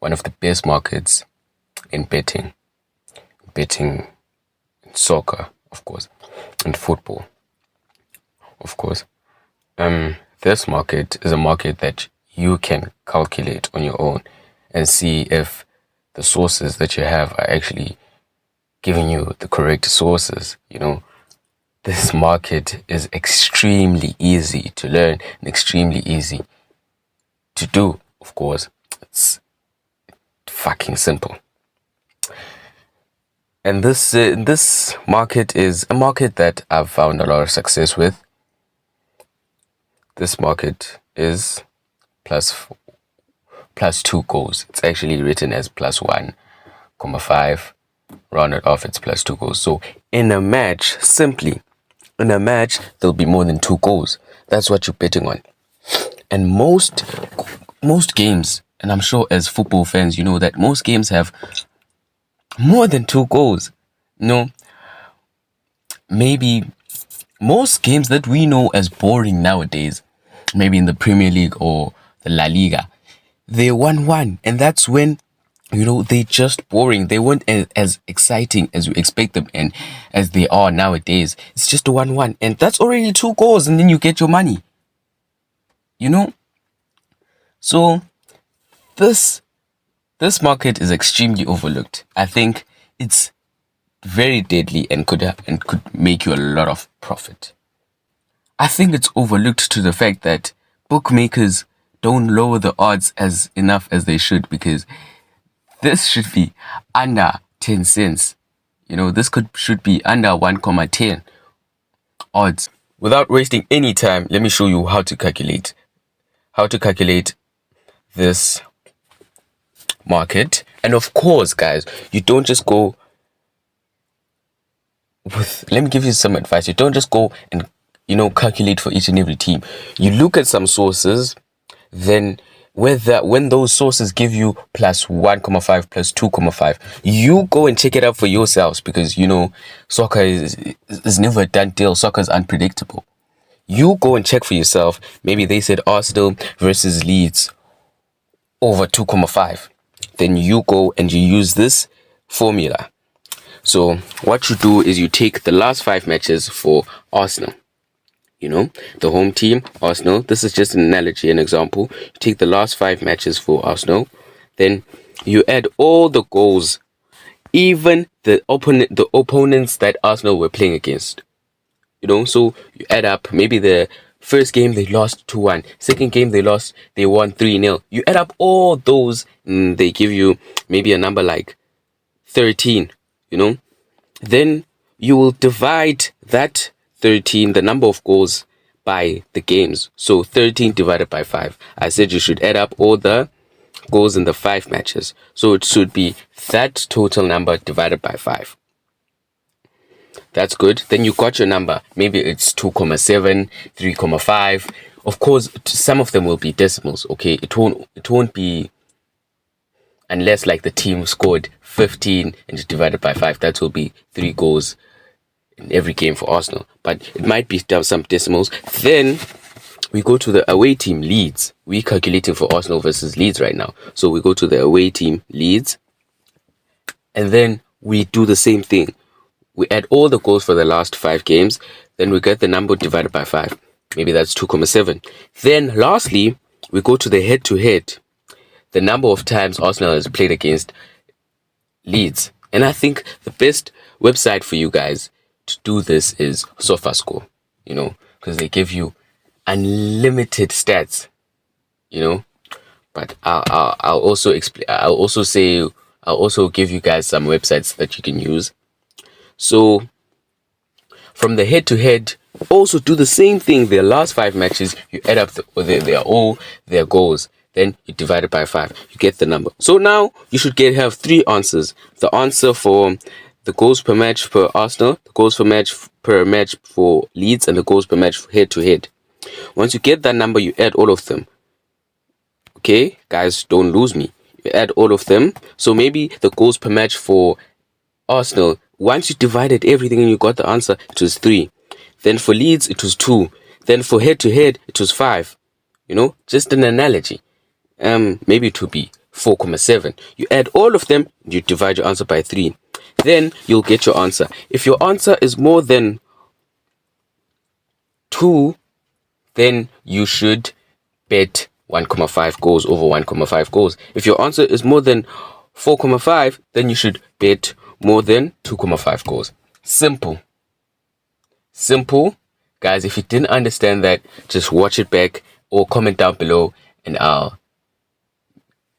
one of the best markets in betting in soccer, of course, and football, of course. This market is a market that you can calculate on your own and see if the sources that you have are actually giving you the correct sources. This market is extremely easy to learn and extremely easy to do, of course. It's fucking simple. And this market is a market that I've found a lot of success with. This market is plus 2 goals. It's actually written as plus 1,5. Rounded off, it's plus 2 goals. So in a match, there'll be more than 2 goals. That's what you're betting on. And most games, and I'm sure as football fans, you know that most games have more than 2 goals. Maybe most games that we know as boring nowadays, maybe in the Premier League or the La Liga, they're 1-1. And that's when, they're just boring. They weren't as exciting as you expect them and as they are nowadays. It's just a 1-1. And that's already 2 goals, and then you get your money. So this market is extremely overlooked. I think it's very deadly and could make you a lot of profit. I think it's overlooked to the fact that bookmakers don't lower the odds as enough as they should, because this should be under 10 cents. This should be under 1,10 odds. Without wasting any time, let me show you how to calculate this market. And of course, guys, you don't just go let me give you some advice. You don't just go and calculate for each and every team. You look at some sources, then when those sources give you plus 1,5, plus 2,5, you go and check it out for yourselves, because soccer is never a done deal. Soccer is unpredictable. You go and check for yourself. Maybe they said Arsenal versus Leeds over 2,5. Then you go and you use this formula. So what you do is you take the last 5 matches for Arsenal. The home team, Arsenal. This is just an analogy, an example. You take the last 5 matches for Arsenal. Then you add all the goals, even the opponents that Arsenal were playing against. So you add up. Maybe the first game they lost 2-1. Second game they won 3-0. You add up all those, and they give you maybe a number like 13. Then you will divide that 13, the number of goals, by the games. So 13 divided by 5. I said you should add up all the goals in the 5 matches. So it should be that total number divided by 5. That's good. Then you got your number. Maybe it's 2,7, 3,5. Of course, some of them will be decimals. Okay, it won't be, unless like the team scored 15 and just divided by 5. That will be 3 goals in every game for Arsenal. But it might be some decimals. Then we go to the away team, Leeds. We're calculating for Arsenal versus Leeds right now. So we go to the away team, Leeds. And then we do the same thing. We add all the goals for the last 5 games. Then we get the number divided by 5. Maybe that's 2,7. Then lastly, we go to the head-to-head. The number of times Arsenal has played against Leeds. And I think the best website for you guys to do this is SofaScore, because they give you unlimited stats, But I'll also explain. I'll also give you guys some websites that you can use. So from the head-to-head, also do the same thing. Their last 5 matches, you add up all their goals. Then you divide it by 5. You get the number. So now you should have 3 answers. The answer for the goals per match for Arsenal, the goals per match for Leeds, and the goals per match for head-to-head. Once you get that number, you add all of them. Okay, guys, don't lose me. You add all of them. So maybe the goals per match for Arsenal, once you divided everything and you got the answer, it was 3. Then for Leeds, it was 2. Then for head-to-head, it was 5. Just an analogy. Maybe it would be 4.7. You add all of them, you divide your answer by 3. Then you'll get your answer. If your answer is more than 2, then you should bet 1.5 goals over 1.5 goals. If your answer is more than 4.5, then you should bet more than 2.5 goals. Simple. Simple. Guys, if you didn't understand that, just watch it back or comment down below and I'll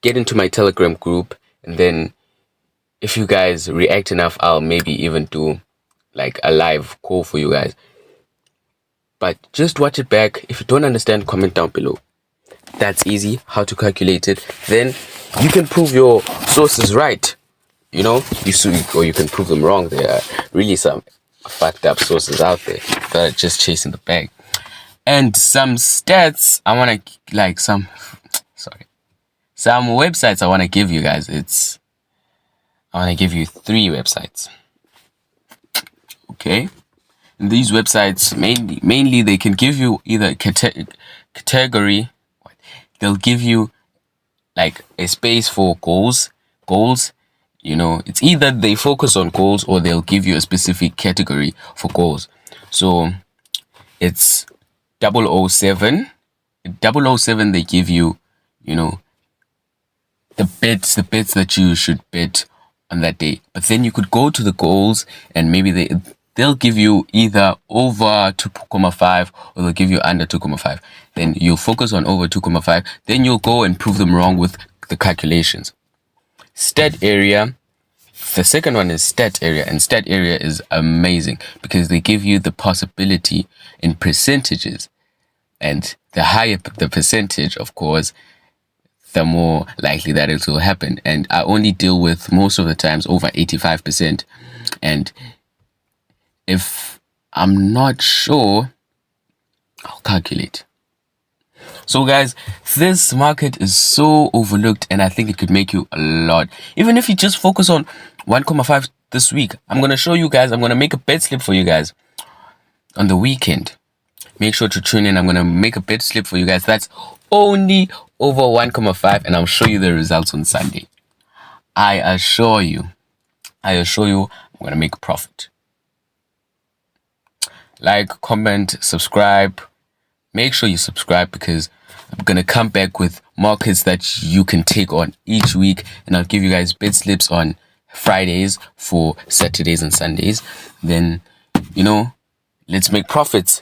get into my Telegram group, and then if you guys react enough, I'll maybe even do like a live call for you guys. But just watch it back. If you don't understand, comment down below. That's easy, how to calculate it. Then you can prove your sources right. You know, or you can prove them wrong. There are really some fucked up sources out there that are just chasing the bag. And some stats I want to, like some websites I want to give you guys. I want to give you 3 websites. Okay. And these websites, mainly they can give you either category. They'll give you like a space for goals. You know, it's either they focus on goals or they'll give you a specific category for goals. So it's 007. 007, they give you, you know, the bets that you should bet on that day. But then you could go to the goals and maybe they'll give you either over 2.5 or they'll give you under 2.5. Then you'll focus on over 2.5. Then you'll go and prove them wrong with the calculations. Stat area. The second one is stat area, and stat area is amazing because they give you the possibility in percentages, and the higher the percentage, of course, the more likely that it will happen. And I only deal with most of the times over 85%. And if I'm not sure, I'll calculate. So guys, this market is so overlooked and I think it could make you a lot. Even if you just focus on 1.5 this week, I'm going to show you guys, I'm going to make a bet slip for you guys on the weekend. Make sure to tune in. I'm going to make a bet slip for you guys. That's only over 1.5 and I'll show you the results on Sunday. I assure you, I'm going to make a profit. Like, comment, subscribe. Make sure you subscribe because I'm going to come back with markets that you can take on each week. And I'll give you guys bet slips on Fridays for Saturdays and Sundays. Then, you know, let's make profits.